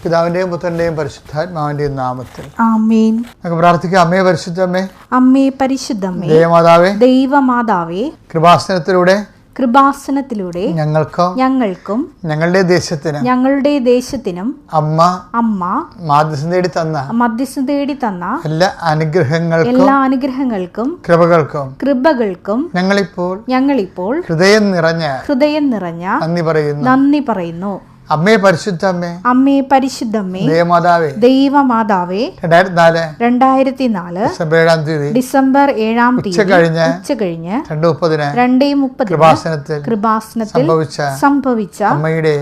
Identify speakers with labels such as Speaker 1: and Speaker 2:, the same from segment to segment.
Speaker 1: പിതാവിന്റെയും പുത്രന്റെയും പരിശുദ്ധാത്മാവിന്റെയും നാമത്തിൽ
Speaker 2: ആമേൻ.
Speaker 1: നമുക്ക് പ്രാർത്ഥിക്കാം. അമ്മേ പരിശുദ്ധമ്മേ,
Speaker 2: അമ്മേ പരിശുദ്ധമ്മേ,
Speaker 1: ദൈവമാതാവേ,
Speaker 2: ദൈവമാതാവേ,
Speaker 1: കൃപാസനത്തിലൂടെ
Speaker 2: ഞങ്ങൾക്കും ഞങ്ങളുടെ ദേശത്തിനും അമ്മ മധ്യസ്ഥം തേടി തന്ന എല്ലാ അനുഗ്രഹങ്ങൾക്കും കൃപകൾക്കും ഞങ്ങളിപ്പോൾ ഹൃദയം നിറഞ്ഞ നന്ദി പറയുന്നു.
Speaker 1: അമ്മേ
Speaker 2: പരിശുദ്ധമ്മേ, ദൈവമാതാവേ, 2004 ഡിസംബർ 7 ഉച്ചകഴിഞ്ഞ് 2:30 കൃപാസനത്തിൽ സംഭവിച്ച അമ്മയുടെ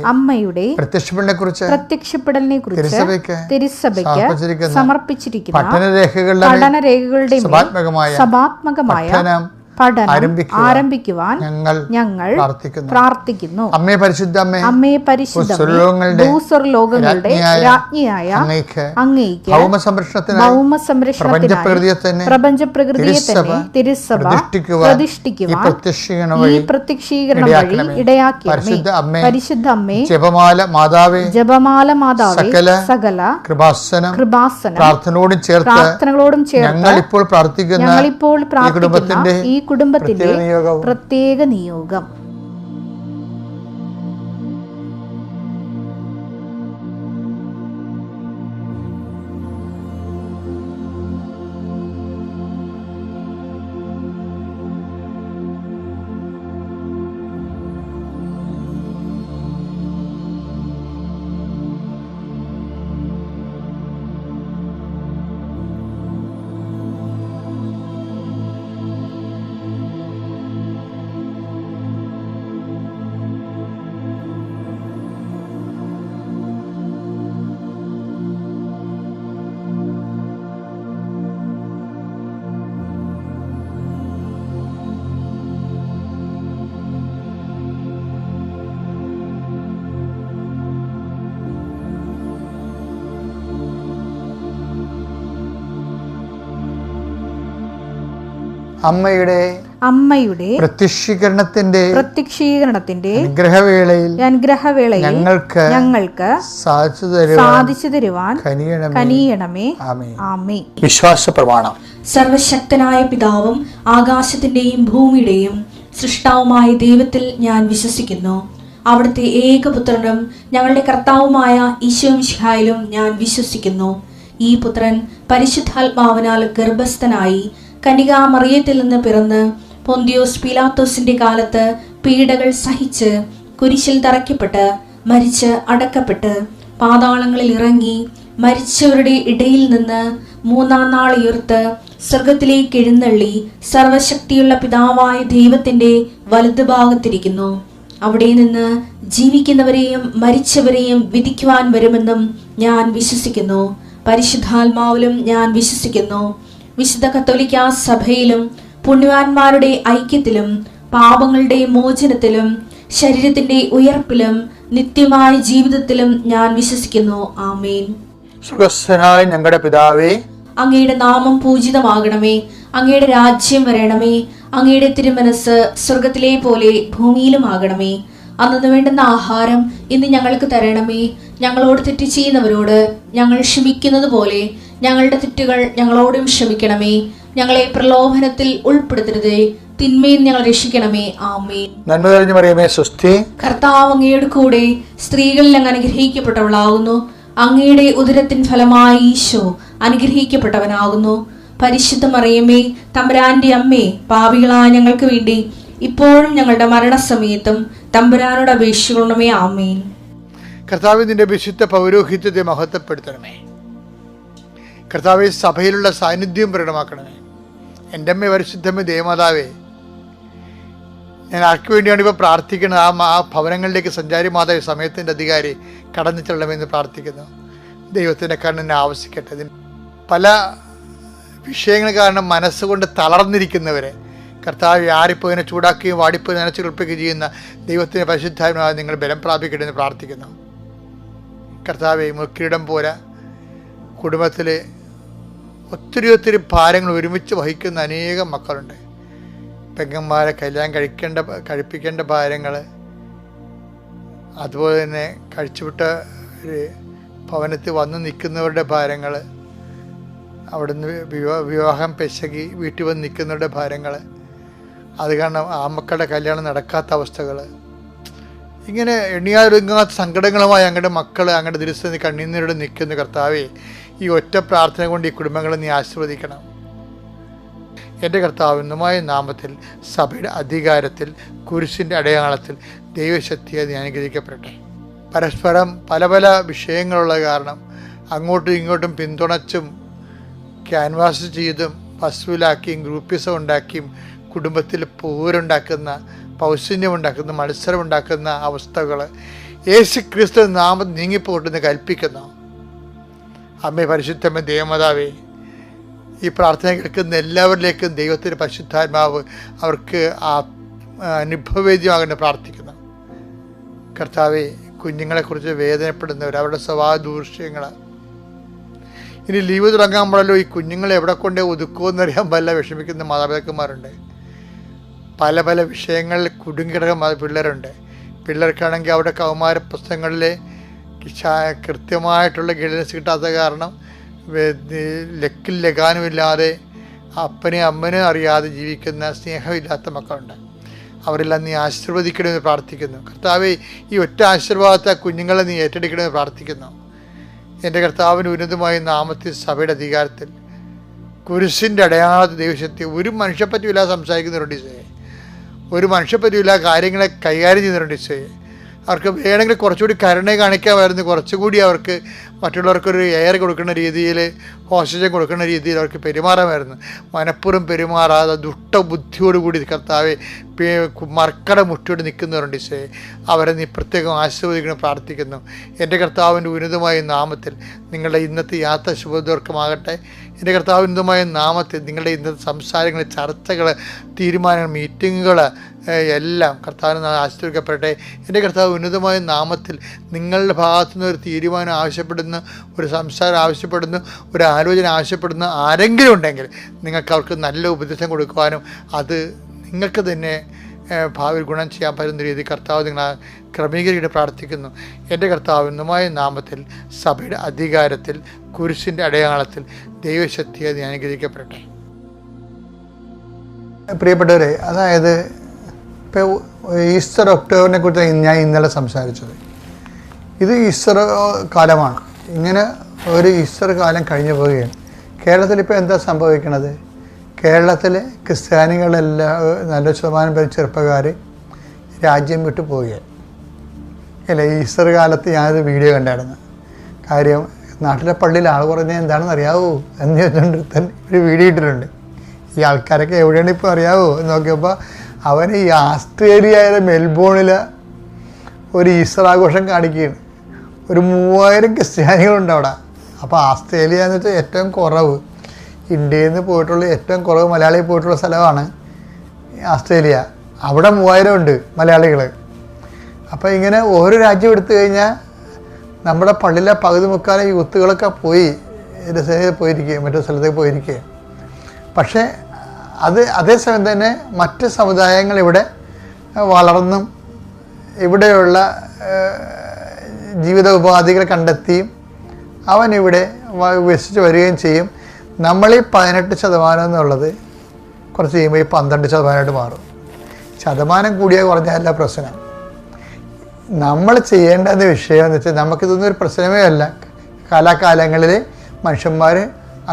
Speaker 2: പ്രത്യക്ഷപ്പെടലിനെ കുറിച്ച് തിരുസഭയ്ക്ക് സമർപ്പിച്ചിരിക്കുന്ന പഠനരേഖകളുടെ സഭാത്മകമായ പഠനം ആരംഭിക്കുവാൻ ഞങ്ങൾ പ്രാർത്ഥിക്കുന്നു.
Speaker 1: അമ്മേ പരിശുദ്ധമ്മേ,
Speaker 2: ഭൂസ്വർലോകങ്ങളുടെ രാജ്ഞിയായ അങ്ങേയ്ക്ക് ഭൗമസംരക്ഷണത്തിനായി പ്രപഞ്ചപ്രകൃതിയെ തന്നെ തിരുസഭ പ്രതിഷ്ഠിക്കുവാൻ ഈ പ്രത്യക്ഷീകരണം വഴി ഇടയാക്കിയമേ. പരിശുദ്ധ അമ്മേ, ജപമാല മാതാവേ, സകല കൃപാസനം പ്രാർത്ഥനകളോടും ചേർത്ത് ഞങ്ങളിപ്പോൾ പ്രാർത്ഥിക്കുന്ന ഈ കുടുംബത്തിന്റെ പ്രത്യേക നിയോഗം. അമ്മയുടെ പ്രത്യക്ഷീകരണത്തിന്റെ അനുഗ്രഹവേളയിൽ ഞങ്ങൾക്ക് സാധിച്ചു തരുവാൻ കനിയണമേ. ആമേൻ.
Speaker 1: വിശ്വാസ പ്രമാണം.
Speaker 3: സർവശക്തനായ പിതാവും ആകാശത്തിന്റെയും ഭൂമിയുടെയും സൃഷ്ടാവുമായ ദൈവത്തിൽ ഞാൻ വിശ്വസിക്കുന്നു. അവിടുത്തെ ഏകപുത്രനും ഞങ്ങളുടെ കർത്താവുമായ ഈശോമിശിഹായിലും ഞാൻ വിശ്വസിക്കുന്നു. ഈ പുത്രൻ പരിശുദ്ധാത്മാവിനാൽ ഗർഭസ്ഥനായി കന്യകാമറിയത്തിൽ നിന്ന് പിറന്ന് പൊന്തിയോസ് പീലാത്തോസിന്റെ കാലത്ത് പീഡകൾ സഹിച്ച് കുരിശിൽ തറയ്ക്കപ്പെട്ട് മരിച്ച് അടക്കപ്പെട്ട് പാതാളങ്ങളിൽ ഇറങ്ങി മരിച്ചവരുടെ ഇടയിൽ നിന്ന് 3-ാം നാൾ ഉയർത്ത് സ്വർഗത്തിലേക്ക് എഴുന്നള്ളി സർവശക്തിയുള്ള പിതാവായ ദൈവത്തിന്റെ വലതുഭാഗത്തിരിക്കുന്നു. അവിടെ നിന്ന് ജീവിക്കുന്നവരെയും മരിച്ചവരെയും വിധിക്കുവാൻ വരുമെന്നും ഞാൻ വിശ്വസിക്കുന്നു. പരിശുദ്ധാത്മാവിലും ഞാൻ വിശ്വസിക്കുന്നു. വിശുദ്ധ കത്തോലിക്കാ സഭയിലും പുണ്യവാന്മാരുടെ ഐക്യത്തിലും പാപങ്ങളുടെ മോചനത്തിലും ശരീരത്തിന്റെ ഉയർപ്പിലും നിത്യമായ ജീവിതത്തിലും ഞാൻ വിശ്വസിക്കുന്നു. ആമേൻ.
Speaker 1: സ്വർഗ്ഗസ്ഥനായ ഞങ്ങളുടെ പിതാവേ,
Speaker 3: അങ്ങയുടെ നാമം പൂജിതമാകണമേ. അങ്ങയുടെ രാജ്യം വരണമേ. അങ്ങയുടെ തിരുമനസ് സ്വർഗത്തിലെ പോലെ ഭൂമിയിലും ആകണമേ. അന്നു വേണ്ടുന്ന ആഹാരം ഇന്ന് ഞങ്ങൾക്ക് തരണമേ. ഞങ്ങളോട് തെറ്റ് ചെയ്യുന്നവരോട് ഞങ്ങൾ ക്ഷമിക്കുന്നത് പോലെ ഞങ്ങളുടെ തെറ്റുകൾ ഞങ്ങളോടും ക്ഷമിക്കണമേ. ഞങ്ങളെ പ്രലോഭനത്തിൽ ഉൾപ്പെടുത്തരുതേ, തിന്മയിൽ ഞങ്ങൾ രക്ഷിക്കണമേ. ആമേൻ.
Speaker 1: നന്മ നിറഞ്ഞ മറിയമേ, സ്വസ്തി.
Speaker 3: കർത്താവ് അങ്ങയുടെ കൂടെ സ്ത്രീകളിൽ അങ്ങ് അനുഗ്രഹിക്കപ്പെട്ടവളാകുന്നു. അങ്ങയുടെ ഉദരത്തിൻ ഫലമായി ഈശോ അനുഗ്രഹിക്കപ്പെട്ടവനാകുന്നു. പരിശുദ്ധ മറിയമേ, തമ്പുരാന്റെ അമ്മേ, പാപികളായ ഞങ്ങൾക്ക് വേണ്ടി ഇപ്പോഴും ഞങ്ങളുടെ മരണസമയത്തും തമ്പുരാനോട് അപേക്ഷിക്കണമേ. ആമേൻ.
Speaker 1: കർത്താവിന്റെ വിശുദ്ധ പൗരോഹിത്യത്തെ മഹത്വപ്പെടുത്തണമേ. കർത്താവെ, സഭയിലുള്ള സാന്നിധ്യം പ്രകടമാക്കണമേ. എൻ്റെ അമ്മ പരിശുദ്ധമ്മ ദേവമാതാവേ, ഞാൻ ആർക്ക് വേണ്ടിയാണ് ഇപ്പോൾ പ്രാർത്ഥിക്കുന്നത്? ആ ഭവനങ്ങളിലേക്ക് സഞ്ചാരി മാതാവ് സമയത്തിൻ്റെ അധികാരി കടന്നു ചെല്ലണമെന്ന് പ്രാർത്ഥിക്കുന്നു. ദൈവത്തിൻ്റെ കണ്ണിനെ ആവശ്യിക്കട്ടെ. പല വിഷയങ്ങൾ കാരണം മനസ്സുകൊണ്ട് തളർന്നിരിക്കുന്നവരെ കർത്താവ് ആരിപ്പോയിനെ ചൂടാക്കുകയും വാടിപ്പോയി നനച്ച് കുളിപ്പിക്കുകയും ചെയ്യുന്ന ദൈവത്തിൻ്റെ പരിശുദ്ധാത്മാവ് നിങ്ങൾ ബലം പ്രാപിക്കട്ടെന്ന് പ്രാർത്ഥിക്കുന്നു. കർത്താവെ, മുക്കിയിടം പോരാ കുടുംബത്തിൽ ഒത്തിരി ഭാരങ്ങൾ ഒരുമിച്ച് വഹിക്കുന്ന അനേകം മക്കളുണ്ട്. പെങ്ങന്മാരെ കല്യാണം കഴിപ്പിക്കേണ്ട ഭാരങ്ങൾ, അതുപോലെ തന്നെ കഴിച്ചുവിട്ട ഭവനത്തിൽ വന്ന് നിൽക്കുന്നവരുടെ ഭാരങ്ങൾ, അവിടുന്ന് വിവാഹം പെശകി വീട്ടിൽ വന്ന് നിൽക്കുന്നവരുടെ ഭാരങ്ങൾ, അത് കാരണം ആ മക്കളുടെ കല്യാണം നടക്കാത്ത അവസ്ഥകൾ, ഇങ്ങനെ എണ്ണിയാലൊരുങ്ങാത്ത സങ്കടങ്ങളുമായി അങ്ങയുടെ മക്കൾ അങ്ങയുടെ ദിവസം കണ്ണീരോട് നിൽക്കുന്ന കർത്താവേ, ഈ ഒറ്റ പ്രാർത്ഥന കൊണ്ട് ഈ കുടുംബങ്ങളെ നീ ആശീർവദിക്കണം. എൻ്റെ കർത്താവിനുമായ നാമത്തിൽ സഭയുടെ അധികാരത്തിൽ കുരിശിൻ്റെ അടയാളത്തിൽ ദൈവശക്തിയെ നീ അനുഗ്രഹിക്കപ്പെടട്ടെ. പരസ്പരം പല പല വിഷയങ്ങളുള്ള കാരണം അങ്ങോട്ടും ഇങ്ങോട്ടും പിന്തുണച്ചും ക്യാൻവാസ് ചെയ്തും വസൂലാക്കിയും ഗ്രൂപ്പിസം ഉണ്ടാക്കിയും കുടുംബത്തിൽ പോരുണ്ടാക്കുന്ന, പൗശന്യമുണ്ടാക്കുന്ന, മത്സരമുണ്ടാക്കുന്ന അവസ്ഥകൾ യേശു ക്രിസ്തു നാമം നീങ്ങിപ്പോട്ടെന്ന് കൽപ്പിക്കുന്നു. അമ്മേ പരിശുദ്ധമ്മ ദേവമാതാവേ, ഈ പ്രാർത്ഥന കേൾക്കുന്ന എല്ലാവരിലേക്കും ദൈവത്തിൻ്റെ പരിശുദ്ധാത്മാവ് അവർക്ക് അനുഭവവേദ്യമാകേണ്ട പ്രാർത്ഥിക്കുന്നു. കർത്താവെ, കുഞ്ഞുങ്ങളെക്കുറിച്ച് വേദനപ്പെടുന്നവർ, അവരുടെ സ്വഭാവ ദൂഷ്യങ്ങൾ, ഇനി ലീവ് തുടങ്ങാൻ ഈ കുഞ്ഞുങ്ങളെ എവിടെ കൊണ്ടേ ഒതുക്കുമെന്നറിയാൻ പല വിഷമിക്കുന്ന മാതാപിതാക്കന്മാരുണ്ട്. പല പല വിഷയങ്ങളിൽ കുടുങ്ങിക്കിടക്കുന്ന പിള്ളേരുണ്ട്. പിള്ളേർക്കാണെങ്കിൽ അവിടെ കൗമാര പുസ്തകങ്ങളിലെ കൃത്യമായിട്ടുള്ള ഗൈഡൻസ് കിട്ടാത്ത കാരണം ലക്കിൽ ലഗാനുമില്ലാതെ അപ്പനെയും അമ്മനെയും അറിയാതെ ജീവിക്കുന്ന സ്നേഹമില്ലാത്ത മക്കളുണ്ട്. അവരെല്ലാം നീ ആശീർവദിക്കണമെന്ന് പ്രാർത്ഥിക്കുന്നു. കർത്താവെ, ഈ ഒറ്റ ആശീർവാദത്തെ കുഞ്ഞുങ്ങളെ നീ ഏറ്റെടുക്കണമെന്ന് പ്രാർത്ഥിക്കുന്നു. എൻ്റെ കർത്താവിന് ഉന്നതമായ നാമത്തിൽ സഭയുടെ അധികാരത്തിൽ കുരിശിൻ്റെ അടയാളത്തിൽ ദൈവശക്തി ഒരു മനുഷ്യപ്പറ്റിയില്ലാതെ സംസാരിക്കുന്നവരുണ്ട് ഈശോയെ, ഒരു മനുഷ്യപ്പറ്റിയില്ലാതെ കാര്യങ്ങളെ കൈകാര്യം ചെയ്യുന്നവരുണ്ട് ഈശോയെ. അവർക്ക് വേണമെങ്കിൽ കുറച്ചുകൂടി കരുണ കാണിക്കാമായിരുന്നു, കുറച്ചുകൂടി അവർക്ക് മറ്റുള്ളവർക്കൊരു എയർ കൊടുക്കുന്ന രീതിയിൽ, ഓക്സിജൻ കൊടുക്കുന്ന രീതിയിൽ അവർക്ക് പെരുമാറാമായിരുന്നു. മനഃപൂർവ്വം പെരുമാറാതെ ദുഷ്ടബുദ്ധിയോടുകൂടി കർത്താവെ മർക്കട മുറ്റോട് നിൽക്കുന്നവരുണ്ട് ഈശോയെ. അവരെ നീ പ്രത്യേകം ആശീർവദിക്കണം പ്രാർത്ഥിക്കുന്നു. എൻ്റെ കർത്താവിൻ്റെ ഉന്നതമായ നാമത്തിൽ നിങ്ങളുടെ ഇന്നത്തെ യാത്ര ശുഭദീർഘമാകട്ടെ. എൻ്റെ കർത്താവിൻ്റെ ഉന്നതമായ നാമത്തിൽ നിങ്ങളുടെ ഇന്നത്തെ സംസാരങ്ങൾ, ചർച്ചകൾ, തീരുമാനങ്ങൾ, മീറ്റിങ്ങുകൾ എല്ലാം കർത്താവിന് ആശീർവദിക്കപ്പെടട്ടെ. എൻ്റെ കർത്താവ് ഉന്നതമായ നാമത്തിൽ നിങ്ങളുടെ ഭാഗത്തുനിന്ന് ഒരു തീരുമാനം ആവശ്യപ്പെടുന്ന, ഒരു സംസാരം ആവശ്യപ്പെടുന്നു, ഒരു ആലോചന ആവശ്യപ്പെടുന്ന ആരെങ്കിലും ഉണ്ടെങ്കിൽ നിങ്ങൾക്ക് അവർക്ക് നല്ല ഉപദേശം കൊടുക്കുവാനും അത് നിങ്ങൾക്ക് തന്നെ ഭാവിയിൽ ഗുണം ചെയ്യാൻ പറ്റുന്ന രീതിയിൽ കർത്താവ് നിങ്ങളെ ക്രമീകരിക്കാൻ പ്രാർത്ഥിക്കുന്നു. എൻ്റെ കർത്താവിനുമായ നാമത്തിൽ സഭയുടെ അധികാരത്തിൽ കുരിശിൻ്റെ അടയാളത്തിൽ ദൈവശക്തിയെ നീ അനുഗ്രഹിക്കപ്പെടട്ടെ. പ്രിയപ്പെട്ടവരെ, അതായത് ഇപ്പോൾ ഈസ്റ്റർ ഒക്ടോബറിനെ കുറിച്ച് ഞാൻ ഇന്നലെ സംസാരിച്ചത്. ഇത് ഈസ്റ്റർ കാലമാണ്. ഇങ്ങനെ ഒരു ഈസ്റ്റർ കാലം കഴിഞ്ഞു പോവുകയാണ്. കേരളത്തിലിപ്പോൾ എന്താ സംഭവിക്കണത്? കേരളത്തിലെ ക്രിസ്ത്യാനികളെല്ലാം നല്ല ശതമാനം പേര് ചെറുപ്പക്കാർ രാജ്യം വിട്ടു പോവുകയാണ്. അല്ലേ, ഈസ്റ്റർ കാലത്ത് ഞാനൊരു വീഡിയോ കണ്ടായിരുന്നു. കാര്യം നാട്ടിലെ പള്ളിയിൽ ആൾ കുറഞ്ഞാൽ എന്താണെന്ന് അറിയാവോ എന്ന് ചോദിച്ചുകൊണ്ട് ഒരു വീഡിയോ ഇട്ടിട്ടുണ്ട്. ഈ ആൾക്കാരൊക്കെ എവിടെയാണ് ഇപ്പോൾ അറിയാവോ എന്ന് നോക്കിയപ്പോൾ അവൻ ഈ ആസ്ട്രേലിയയിലെ മെൽബോണിൽ ഒരു ഈസ്റ്റർ ആഘോഷം കാണിക്കുകയാണ്. ഒരു 3000 ക്രിസ്ത്യാനികളുണ്ട് അവിടെ. അപ്പോൾ ആസ്ട്രേലിയ എന്ന് വെച്ചാൽ ഏറ്റവും കുറവ്, ഇന്ത്യയിൽ നിന്ന് പോയിട്ടുള്ള ഏറ്റവും കുറവ് മലയാളി പോയിട്ടുള്ള സ്ഥലമാണ് ആസ്ട്രേലിയ. അവിടെ 3000 ഉണ്ട് മലയാളികൾ. അപ്പോൾ ഇങ്ങനെ ഓരോ രാജ്യം എടുത്തു കഴിഞ്ഞാൽ നമ്മുടെ പള്ളിയിലെ പകുതി മുക്കാലും യൂത്തുകളൊക്കെ പോയി പോയിരിക്കുക, മറ്റൊരു സ്ഥലത്തേക്ക് പോയിരിക്കുക. പക്ഷേ അതേസമയം തന്നെ മറ്റ് സമുദായങ്ങൾ ഇവിടെ വളർന്നും ഇവിടെയുള്ള ജീവിത ഉപാധികൾ കണ്ടെത്തിയും അവനിവിടെ വികസിച്ച് വരികയും ചെയ്യും. നമ്മളീ 18% എന്നുള്ളത് കുറച്ച് കഴിയുമ്പോൾ ഈ 12% മാറും. ശതമാനം കൂടിയാൽ കുറഞ്ഞല്ല പ്രശ്നം. നമ്മൾ ചെയ്യേണ്ട വിഷയം എന്ന് വെച്ചാൽ നമുക്കിതൊന്നും ഒരു പ്രശ്നമേ അല്ല. കാലാകാലങ്ങളിൽ മനുഷ്യന്മാർ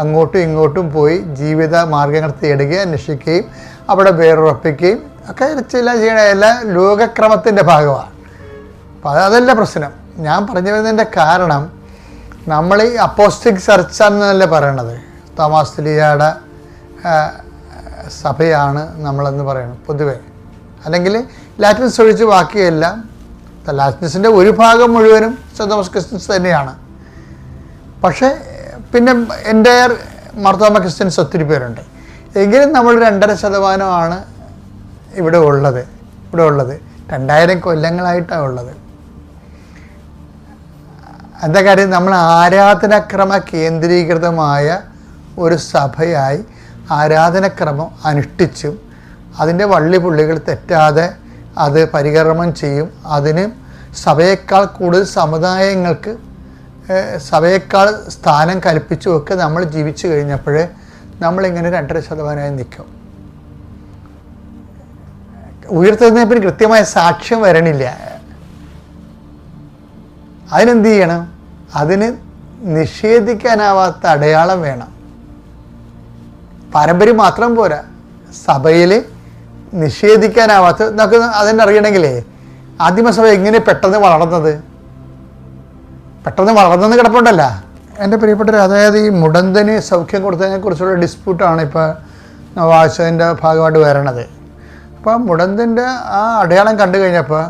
Speaker 1: അങ്ങോട്ടും ഇങ്ങോട്ടും പോയി ജീവിത മാർഗങ്ങൾ തേടുകയും അന്വേഷിക്കുകയും അവിടെ വേറുറപ്പിക്കുകയും ഒക്കെ ചെയ്യണ എല്ലാം ലോകക്രമത്തിൻ്റെ ഭാഗമാണ്. അപ്പോൾ അതല്ല പ്രശ്നം. ഞാൻ പറഞ്ഞു വരുന്നതിൻ്റെ കാരണം, നമ്മൾ ഈ അപ്പോസ്റ്റിക് ചർച്ചാണെന്നല്ലേ പറയണത്. തോമാസ് ലീഗയുടെ സഭയാണ് നമ്മളെന്ന് പറയണം പൊതുവെ. അല്ലെങ്കിൽ ലാറ്റിൻസ് ഒഴിച്ച് ബാക്കിയെല്ലാം, ലാറ്റിൻസിൻ്റെ ഒരു ഭാഗം മുഴുവനും തോമസ് ക്രിസ്ത്യൻസ് തന്നെയാണ്. പക്ഷേ പിന്നെ എൻ്റയർ മാർത്തോമ ക്രിസ്ത്യൻസ് ഒത്തിരി പേരുണ്ട്. എങ്കിലും നമ്മൾ 2.5% ഇവിടെ ഉള്ളത്. 2000 കൊല്ലങ്ങളായിട്ടാണ് ഉള്ളത്. എന്താ കാര്യം? നമ്മൾ ആരാധനാക്രമ കേന്ദ്രീകൃതമായ ഒരു സഭയായി ആരാധനക്രമം അനുഷ്ഠിച്ചും അതിൻ്റെ വള്ളിപുള്ളികൾ തെറ്റാതെ അത് പരികർമ്മം ചെയ്യും. അതിന് സഭയേക്കാൾ കൂടുതൽ സമുദായങ്ങൾക്ക് സഭയേക്കാൾ സ്ഥാനം കൽപ്പിച്ചുമൊക്കെ നമ്മൾ ജീവിച്ചു കഴിഞ്ഞപ്പോൾ നമ്മളിങ്ങനെ 2.5% നിൽക്കും. ഉയർത്തെഴുന്നേൽപ്പിന് കൃത്യമായ സാക്ഷ്യം വരണില്ല. അതിനെന്ത് ചെയ്യണം? അതിന് നിഷേധിക്കാനാവാത്ത അടയാളം വേണം. പാരമ്പര്യം മാത്രം പോരാ, സഭയിൽ നിഷേധിക്കാനാവാത്ത നമുക്ക് അതിനറിയണമെങ്കിലേ ആദിമസഭ എങ്ങനെ പെട്ടെന്ന് വളർന്നെന്ന് കിടപ്പുണ്ടല്ല. എൻ്റെ പ്രിയപ്പെട്ടവർ, അതായത് ഈ മുടന്തന് സൗഖ്യം കൊടുത്തതിനെ കുറിച്ചുള്ള ഡിസ്പ്യൂട്ടാണ് ഇപ്പോൾ വായിച്ചതിൻ്റെ ഭാഗമായിട്ട് വരണത്. അപ്പോൾ മുടന്തൻ്റെ ആ അടയാളം കണ്ടു കഴിഞ്ഞപ്പോൾ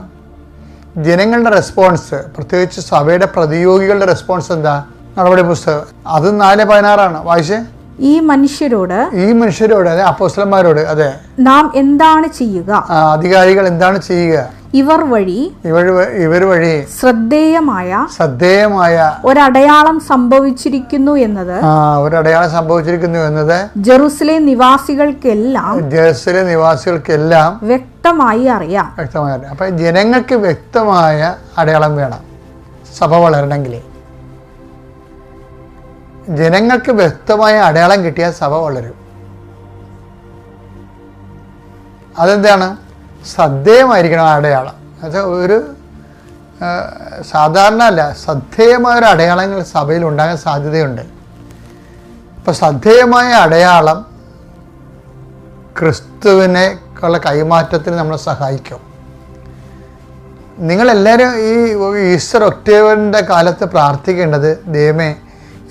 Speaker 1: ജനങ്ങളുടെ റെസ്പോൺസ്, പ്രത്യേകിച്ച് സഭയുടെ പ്രതിയോഗികളുടെ റെസ്പോൺസ് എന്താ? നടപടി പുസ്തകം അത് 4:16 വായിച്ചേ.
Speaker 2: ഈ മനുഷ്യരോട്
Speaker 1: അതെ, അപ്പോസ്തലന്മാരോട്, അതെ,
Speaker 2: നാം എന്താണ് ചെയ്യുക?
Speaker 1: അധികാരികൾ എന്താണ് ചെയ്യുക?
Speaker 2: ഇവർ വഴി ശ്രദ്ധേയമായ ഒരടയാളം സംഭവിച്ചിരിക്കുന്നു എന്നത് ജെറുസലേം നിവാസികൾക്കെല്ലാം വ്യക്തമായി അറിയാം.
Speaker 1: അപ്പൊ ജനങ്ങൾക്ക് വ്യക്തമായ അടയാളം വേണം സഭ വളരണമെങ്കിൽ. ജനങ്ങൾക്ക് വ്യക്തമായ അടയാളം കിട്ടിയാൽ സഭ വളരും. അതെന്താണ്? ശ്രദ്ധേയമായിരിക്കണം ആ അടയാളം. എന്നുവെച്ചാൽ ഒരു സാധാരണ അല്ല, ശ്രദ്ധേയമായ അടയാളങ്ങൾ സഭയിൽ ഉണ്ടാകാൻ സാധ്യതയുണ്ട്. അപ്പോൾ ശ്രദ്ധേയമായ അടയാളം ക്രിസ്തുവിനെ ഉള്ള കൈമാറ്റത്തിന് നമ്മളെ സഹായിക്കും. നിങ്ങളെല്ലാവരും ഈ ഈസ്റ്റർ ഒക്ടോബറിൻ്റെ കാലത്ത് പ്രാർത്ഥിക്കേണ്ടത്, ദൈവമേ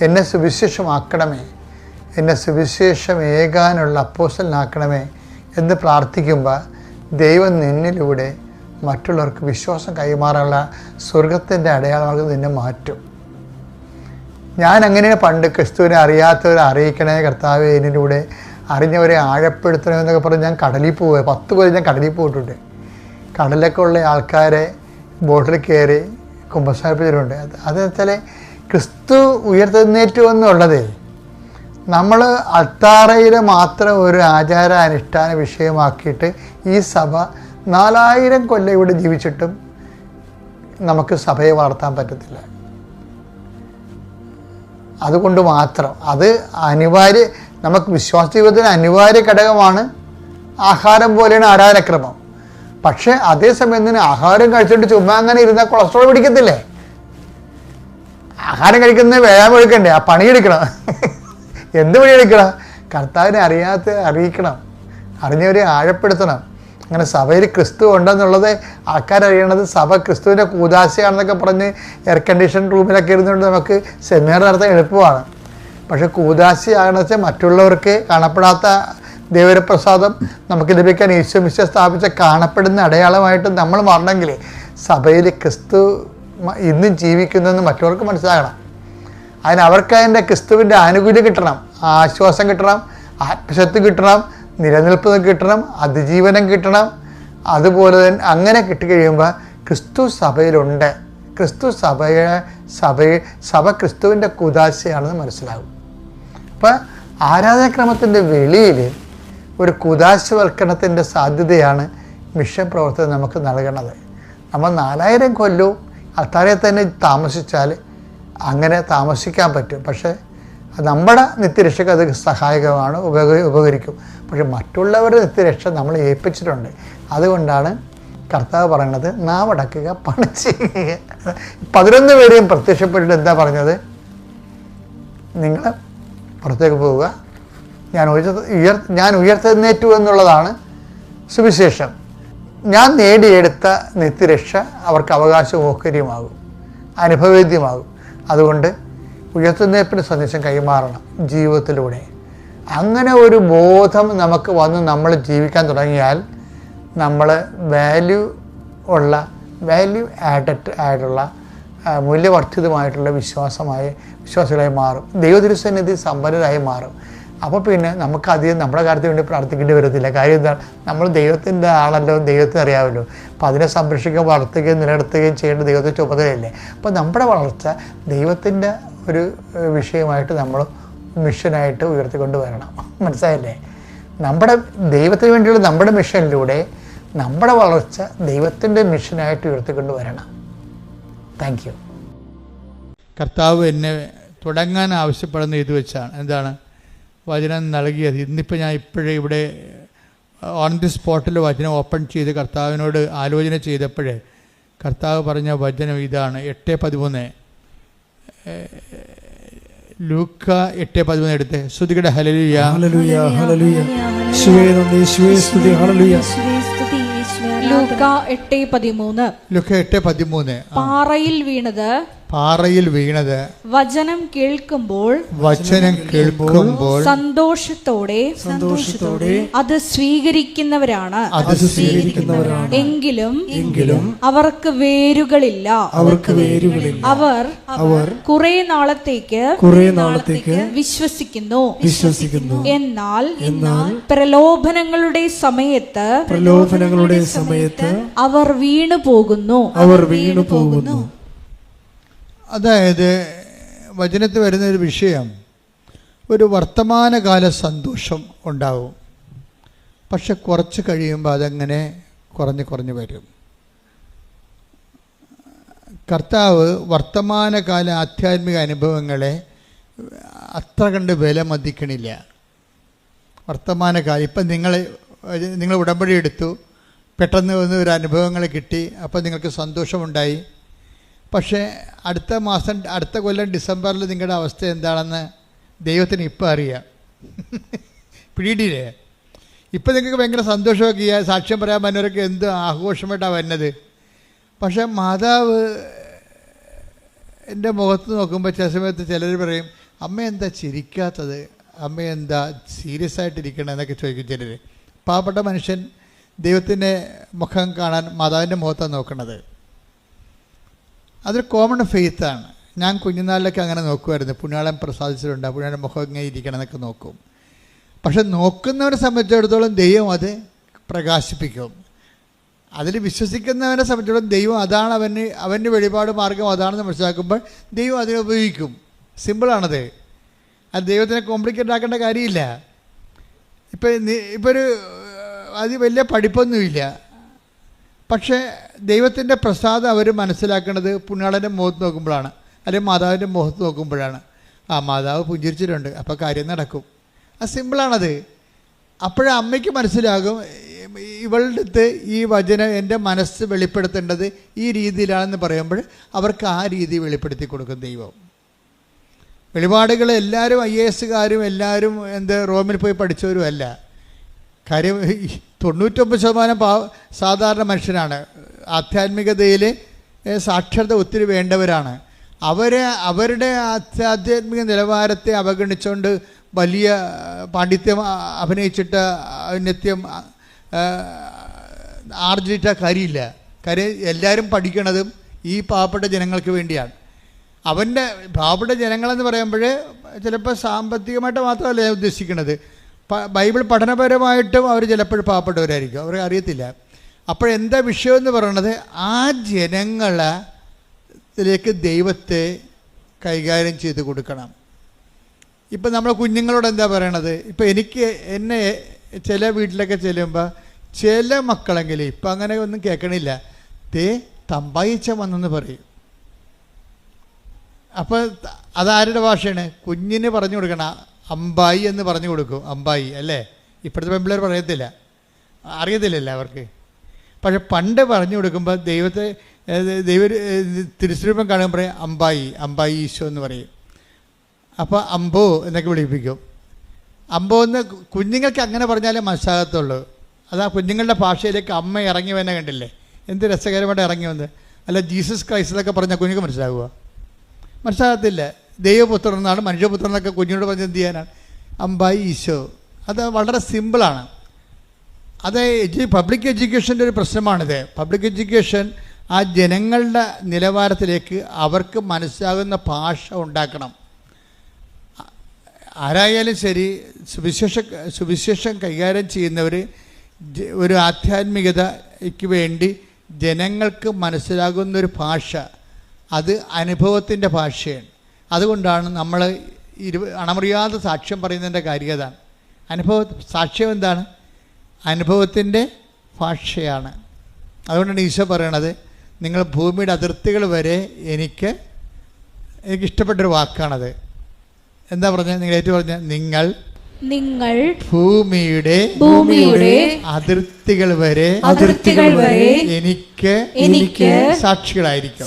Speaker 1: എന്നെ സുവിശേഷമാക്കണമേ, എന്നെ സുവിശേഷം ഏകാനുള്ള അപ്പോസ്തലനാക്കണമേ എന്ന് പ്രാർത്ഥിക്കുമ്പോൾ ദൈവം നിന്നിലൂടെ മറ്റുള്ളവർക്ക് വിശ്വാസം കൈമാറാനുള്ള സ്വർഗത്തിൻ്റെ അടയാളങ്ങൾ നിന്നെ മാറ്റും. ഞാൻ അങ്ങനെ പണ്ട് ക്രിസ്തുവിനെ അറിയാത്തവരെ അറിയിക്കണേ കർത്താവേ, എന്നിലൂടെ അറിഞ്ഞവരെ ആഴപ്പെടുത്തണമെന്നൊക്കെ പറഞ്ഞ് ഞാൻ കടലിൽ പോവുക. 10 പേര് ഞാൻ കടലിൽ പോയിട്ടുണ്ട്. കടലൊക്കെ ഉള്ള ആൾക്കാരെ ബോട്ടിൽ കയറി കുമ്പസാരിപ്പിച്ചിട്ടുണ്ട്. അതെന്ന് വെച്ചാൽ ക്രിസ്തു ഉയർത്തെഴുന്നേറ്റു എന്നുള്ളത് നമ്മൾ അൾത്താറയിൽ മാത്രം ഒരു ആചാര അനുഷ്ഠാന വിഷയമാക്കിയിട്ട് ഈ സഭ 4000 കൊല്ലം ഇവിടെ ജീവിച്ചിട്ടും നമുക്ക് സഭയെ വളർത്താൻ പറ്റത്തില്ല. അതുകൊണ്ട് മാത്രം അത് നമുക്ക് വിശ്വാസ ജീവിതത്തിന് അനിവാര്യ ഘടകമാണ്. ആഹാരം പോലെയാണ് ആരാധനക്രമം. പക്ഷേ അതേസമയം തന്നെ ആഹാരം കഴിച്ചിട്ട് ചുമ്മാ അങ്ങനെ ഇരുന്നാൽ കൊളസ്ട്രോൾ പിടിക്കത്തില്ലേ? ആഹാരം കഴിക്കുന്നത് വ്യായാമം എടുക്കണ്ടേ? ആ പണിയെടുക്കണം. എന്ത് പണിയെടുക്കണം? കർത്താവിനെ അറിയിക്കണം, അറിഞ്ഞവരെ ആഴപ്പെടുത്തണം. അങ്ങനെ സഭയിൽ ക്രിസ്തു ഉണ്ടെന്നുള്ളത് ആൾക്കാരറിയണത് സഭ ക്രിസ്തുവിൻ്റെ കൂദാശയാണെന്നൊക്കെ പറഞ്ഞ് എയർ കണ്ടീഷൻ റൂമിലൊക്കെ ഇരുന്നുകൊണ്ട് നമുക്ക് സെമിനാർ നടത്താൻ എളുപ്പമാണ്. പക്ഷേ കൂദാശയാണെന്ന് വെച്ചാൽ മറ്റുള്ളവർക്ക് കാണപ്പെടാത്ത ദൈവപ്രസാദം നമുക്ക് ലഭിക്കാൻ ഈശോ മിശിഹ സ്ഥാപിച്ച കാണപ്പെടുന്ന അടയാളമായിട്ട് നമ്മൾ മാറണമെങ്കിൽ സഭയിൽ ക്രിസ്തു ഇന്നും ജീവിക്കുന്നതെന്ന് മറ്റവർക്ക് മനസ്സിലാകണം. അവർക്ക് അതിൻ്റെ ക്രിസ്തുവിൻ്റെ ആനുകൂല്യം കിട്ടണം, ആശ്വാസം കിട്ടണം, ആത്മശക്തി കിട്ടണം, നിലനിൽപ്പ് കിട്ടണം, അതിജീവനം കിട്ടണം. അതുപോലെ തന്നെ അങ്ങനെ കിട്ടിക്കഴിയുമ്പോൾ ക്രിസ്തു സഭയിലുണ്ട്, സഭ ക്രിസ്തുവിൻ്റെ കൂദാശയാണെന്ന് മനസ്സിലാകും. അപ്പം ആരാധനാക്രമത്തിൻ്റെ വെളിയിൽ ഒരു കൂദാശവൽക്കരണത്തിൻ്റെ സാധ്യതയാണ് മിഷൻ പ്രവർത്തനം നമുക്ക് നൽകണത്. നമ്മൾ 4000 കൊല്ലവും അത്താഴെ തന്നെ താമസിച്ചാൽ അങ്ങനെ താമസിക്കാൻ പറ്റും. പക്ഷേ നമ്മുടെ നിത്യരക്ഷയ്ക്ക് അത് സഹായകമാണ്, ഉപകരിക്കും. പക്ഷെ മറ്റുള്ളവരുടെ നിത്യരക്ഷ നമ്മൾ ഏൽപ്പിച്ചിട്ടുണ്ട്. അതുകൊണ്ടാണ് കർത്താവ് പറയുന്നത് നാവടക്കുക, പണി ചെയ്യുക. 11 പേരെയും പ്രത്യക്ഷപ്പെട്ടിട്ട് എന്താ പറഞ്ഞത്? നിങ്ങൾ പുറത്തേക്ക് പോവുക, ഞാൻ ഉയർത്തെഴുന്നേറ്റു എന്നുള്ളതാണ് സുവിശേഷം. ഞാൻ നേടിയെടുത്ത നിത്യരക്ഷ അവർക്ക് അവകാശമോഹര്യമാകും, അനുഭവേദ്യമാകും. അതുകൊണ്ട് ഉയർത്തെഴുന്നേൽപ്പിൻ്റെ സന്ദേശം കൈമാറണം ജീവിതത്തിലൂടെ. അങ്ങനെ ഒരു ബോധം നമുക്ക് വന്ന് നമ്മൾ ജീവിക്കാൻ തുടങ്ങിയാൽ നമ്മൾ വാല്യൂ ആഡഡ് ആയിട്ടുള്ള മൂല്യവർദ്ധിതമായിട്ടുള്ള വിശ്വാസികളായി മാറും, ദൈവതിരുസന്നിധി സമ്പന്നരായി മാറും. അപ്പോൾ പിന്നെ നമുക്കധികം നമ്മുടെ കാര്യത്തിന് വേണ്ടി പ്രാർത്ഥിക്കേണ്ടി വരത്തില്ല. കാര്യം എന്താണ്? നമ്മൾ ദൈവത്തിൻ്റെ ആളല്ലോ, ദൈവത്തിന് അറിയാമല്ലോ. അപ്പോൾ അതിനെ സംരക്ഷിക്കുകയും വളർത്തുകയും നിലനിർത്തുകയും ചെയ്യേണ്ട ദൈവത്തിൻ്റെ ചുമതലയല്ലേ. അപ്പോൾ നമ്മുടെ വളർച്ച ദൈവത്തിൻ്റെ ഒരു വിഷയമായിട്ട് നമ്മൾ മിഷനായിട്ട് ഉയർത്തിക്കൊണ്ട് വരണം. മനസ്സിലായില്ലേ? നമ്മുടെ ദൈവത്തിന് വേണ്ടിയുള്ള നമ്മുടെ മിഷനിലൂടെ നമ്മുടെ വളർച്ച ദൈവത്തിൻ്റെ മിഷനായിട്ട് ഉയർത്തിക്കൊണ്ട് വരണം. Thank you. കർത്താവ് എന്നെ തുടങ്ങാൻ ആവശ്യപ്പെടുന്ന ഇത് വെച്ചാണ്. എന്താണ്? വചനം നൽകിയത്. ഇന്നിപ്പോൾ ഞാൻ ഇപ്പോഴേ ഇവിടെ ഓൺ ദി സ്പോട്ടിൽ വചനം ഓപ്പൺ ചെയ്ത് കർത്താവിനോട് ആലോചന ചെയ്തപ്പോഴേ കർത്താവ് പറഞ്ഞ വചനം ഇതാണ്. 8:13 ലൂക്ക 8:13 എടുത്ത് ശ്രുതികടെ ഹല്ലേലൂയ
Speaker 4: ഹല്ലേലൂയ ഹല്ലേലൂയ യേശുവേ നന്ദി യേശുവേ സ്തുതി ഹല്ലേലൂയ.
Speaker 2: ലൂക്ക 8:13
Speaker 1: പാറയിൽ വീണത്
Speaker 2: വചനം കേൾക്കുമ്പോൾ സന്തോഷത്തോടെ അത് സ്വീകരിക്കുന്നവരാണ്. എങ്കിലും അവർക്ക് വേരുകളില്ല. അവർ കുറെ നാളത്തേക്ക് വിശ്വസിക്കുന്നു. എന്നാൽ പ്രലോഭനങ്ങളുടെ സമയത്ത് അവർ വീണു പോകുന്നു.
Speaker 1: അതായത് വചനത്തിൽ വരുന്നൊരു വിഷയം, ഒരു വർത്തമാനകാല സന്തോഷം ഉണ്ടാവും, പക്ഷെ കുറച്ച് കഴിയുമ്പോൾ അതങ്ങനെ കുറഞ്ഞ് വരും. കർത്താവ് വർത്തമാനകാല ആധ്യാത്മിക അനുഭവങ്ങളെ അത്ര കണ്ട് വില മതിക്കണില്ല. വർത്തമാനകാലം ഇപ്പം നിങ്ങൾ ഉടമ്പടി എടുത്തു, പെട്ടെന്ന് വന്ന് ഒരു അനുഭവങ്ങൾ കിട്ടി, അപ്പോൾ നിങ്ങൾക്ക് സന്തോഷമുണ്ടായി. പക്ഷേ അടുത്ത കൊല്ലം ഡിസംബറിൽ നിങ്ങളുടെ അവസ്ഥ എന്താണെന്ന് ദൈവത്തിന് ഇപ്പം അറിയാം. പിടിയില്ലേ? ഇപ്പം നിങ്ങൾക്ക് ഭയങ്കര സന്തോഷമൊക്കെ ചെയ്യുക, സാക്ഷ്യം പറയാൻ വന്നവരൊക്കെ എന്ത് ആഘോഷമായിട്ടാണ് വരുന്നത്. പക്ഷേ മാതാവ് എൻ്റെ മുഖത്ത് നോക്കുമ്പോൾ ചില സമയത്ത് ചിലർ പറയും, അമ്മ എന്താ ചിരിക്കാത്തത്, അമ്മ എന്താ സീരിയസ് ആയിട്ടിരിക്കണം എന്നൊക്കെ ചോദിക്കും ചിലർ. പാവപ്പെട്ട മനുഷ്യൻ ദൈവത്തിൻ്റെ മുഖം കാണാൻ മാതാവിൻ്റെ മുഖത്താണ് നോക്കുന്നത്. അതൊരു കോമൺ ഫെയ്ത്താണ്. ഞാൻ കുഞ്ഞുനാളിലൊക്കെ അങ്ങനെ നോക്കുമായിരുന്നു. പുണ്യാളം പ്രസാദിച്ചിട്ടുണ്ട്, പുണ്യാളം മുഖം ഇങ്ങനെ ഇരിക്കണം എന്നൊക്കെ നോക്കും. പക്ഷെ നോക്കുന്നവരെ സംബന്ധിച്ചിടത്തോളം ദൈവം അത് പ്രകാശിപ്പിക്കും. അതിൽ വിശ്വസിക്കുന്നവനെ സംബന്ധിച്ചിടത്തോളം ദൈവം അതാണ് അവൻ്റെ വെളിപാട് മാർഗം അതാണെന്ന് മനസ്സിലാക്കുമ്പോൾ ദൈവം അതിനെ ഉപയോഗിക്കും. സിമ്പിളാണത്. അത് ദൈവത്തിനെ കോംപ്ലിക്കേറ്റ് ആക്കേണ്ട കാര്യമില്ല. ഇപ്പോൾ ഒരു അത് വലിയ പഠിപ്പൊന്നുമില്ല, പക്ഷേ ദൈവത്തിൻ്റെ പ്രസാദം അവർ മനസ്സിലാക്കുന്നത് പുണ്യാളൻ്റെ മുഖത്ത് നോക്കുമ്പോഴാണ്, അല്ലെങ്കിൽ മാതാവിൻ്റെ മുഖത്ത് നോക്കുമ്പോഴാണ്. മാതാവ് പുഞ്ചിരിച്ചിട്ടുണ്ട്, അപ്പോൾ കാര്യം നടക്കും. അത് സിമ്പിളാണത്. അപ്പോഴേ അമ്മയ്ക്ക് മനസ്സിലാകും, ഇവളുടെ അടുത്ത് ഈ വചനം എൻ്റെ മനസ്സ് വെളിപ്പെടുത്തേണ്ടത് ഈ രീതിയിലാണെന്ന് പറയുമ്പോൾ അവർക്ക് ആ രീതി വെളിപ്പെടുത്തി കൊടുക്കും ദൈവം. വെളിപാടുകൾ എല്ലാവരും IAS-കാരും എല്ലാവരും റോമിൽ പോയി പഠിച്ചവരും അല്ല. കാര്യം 99% സാധാരണ മനുഷ്യരാണ്. ആധ്യാത്മികതയിൽ സാക്ഷരത ഒത്തിരി വേണ്ടവരാണ്. അവരുടെ ആധ്യാത്മിക നിലവാരത്തെ അവഗണിച്ചുകൊണ്ട് വലിയ പാണ്ഡിത്യം അഭിനയിച്ചിട്ട് ഔന്നത്യം ആർജിച്ച കാര്യമില്ല. കാര്യം എല്ലാവരും പഠിക്കണതും ഈ പാവപ്പെട്ട ജനങ്ങൾക്ക് വേണ്ടിയാണ്. അവൻ്റെ പാവപ്പെട്ട ജനങ്ങളെന്ന് പറയുമ്പോൾ ചിലപ്പോൾ സാമ്പത്തികമായിട്ട് മാത്രമല്ല ഞാൻ ഉദ്ദേശിക്കുന്നത്, ബൈബിൾ പഠനപരമായിട്ടും അവർ ചിലപ്പോൾ പാവപ്പെട്ടവരായിരിക്കും, അവർക്ക് അറിയത്തില്ല. അപ്പോഴെന്താ വിഷയമെന്ന് പറയണത്, ആ ജനങ്ങളിലേക്ക് ദൈവത്തെ കൈകാര്യം ചെയ്ത് കൊടുക്കണം. ഇപ്പം നമ്മൾ കുഞ്ഞുങ്ങളോട് എന്താ പറയണത്? ഇപ്പം എന്നെ ചില വീട്ടിലൊക്കെ ചെല്ലുമ്പോൾ ചില മക്കളെങ്കിലും ഇപ്പം അങ്ങനെ ഒന്നും കേൾക്കണില്ല, തമ്പായിച്ച വന്നെന്ന് പറയും. അപ്പോൾ അതാരുടെ ഭാഷയാണ്? കുഞ്ഞിന് പറഞ്ഞു കൊടുക്കണം, അമ്പായി എന്ന് പറഞ്ഞു കൊടുക്കും. അമ്പായി അല്ലേ? ഇപ്പോഴത്തെ പെൺപിള്ളേർ അറിയത്തില്ലല്ലോ അവർക്ക്. പക്ഷെ പണ്ട് പറഞ്ഞു കൊടുക്കുമ്പോൾ ദൈവ തിരുസ്വരൂപം കാണുമ്പോൾ പറയും അമ്പായി ഈശോ എന്ന് പറയും. അപ്പോൾ അമ്പോ എന്നൊക്കെ വിളിപ്പിക്കും. അമ്പോ എന്ന് കുഞ്ഞുങ്ങൾക്ക് അങ്ങനെ പറഞ്ഞാലേ മനസ്സിലാകത്തുള്ളൂ. അത് ആ കുഞ്ഞുങ്ങളുടെ ഭാഷയിലേക്ക് അമ്മ ഇറങ്ങി വന്നെ കണ്ടില്ലേ? എന്ത് രസകരമായിട്ട് ഇറങ്ങി വന്ന്. അല്ല ജീസസ് ക്രൈസ്റ്റ് എന്നൊക്കെ പറഞ്ഞാൽ കുഞ്ഞുങ്ങൾക്ക് മനസ്സിലാകുക? മനസ്സിലാകത്തില്ല. ദൈവപുത്രൻ എന്നാണ്, മനുഷ്യപുത്രൻ എന്നൊക്കെ കുഞ്ഞിനോട് പറഞ്ഞ് എന്ത് ചെയ്യാനാണ്? അമ്പായി ഈശോ. അത് വളരെ സിമ്പിളാണ്. അത് പബ്ലിക് എഡ്യൂക്കേഷൻ്റെ ഒരു പ്രശ്നമാണിത്. പബ്ലിക് എഡ്യൂക്കേഷൻ ആ ജനങ്ങളുടെ നിലവാരത്തിലേക്ക് അവർക്ക് മനസ്സിലാകുന്ന ഭാഷ ഉണ്ടാക്കണം. ആരായാലും ശരി, സുവിശേഷം കൈകാര്യം ചെയ്യുന്നവർ ഒരു ആധ്യാത്മികതയ്ക്ക് വേണ്ടി ജനങ്ങൾക്ക് മനസ്സിലാകുന്നൊരു ഭാഷ, അത് അനുഭവത്തിൻ്റെ ഭാഷയാണ്. അതുകൊണ്ടാണ് നമ്മൾ അണമുറിയാതെ സാക്ഷ്യം പറയുന്നതിൻ്റെ കാര്യം അതാണ്. സാക്ഷ്യം എന്താണ്? അനുഭവത്തിൻ്റെ ഭാഷയാണ്. അതുകൊണ്ടാണ് ഈശോ പറയണത്, നിങ്ങൾ ഭൂമിയുടെ അതിർത്തികൾ വരെ എനിക്ക് എനിക്കിഷ്ടപ്പെട്ടൊരു വാക്കാണത്. എന്താ പറഞ്ഞത്? നിങ്ങൾ ഏറ്റു പറഞ്ഞ നിങ്ങൾ ഭൂമിയുടെ അതിർത്തികൾ വരെ എനിക്ക് സാക്ഷികളായിരിക്കും.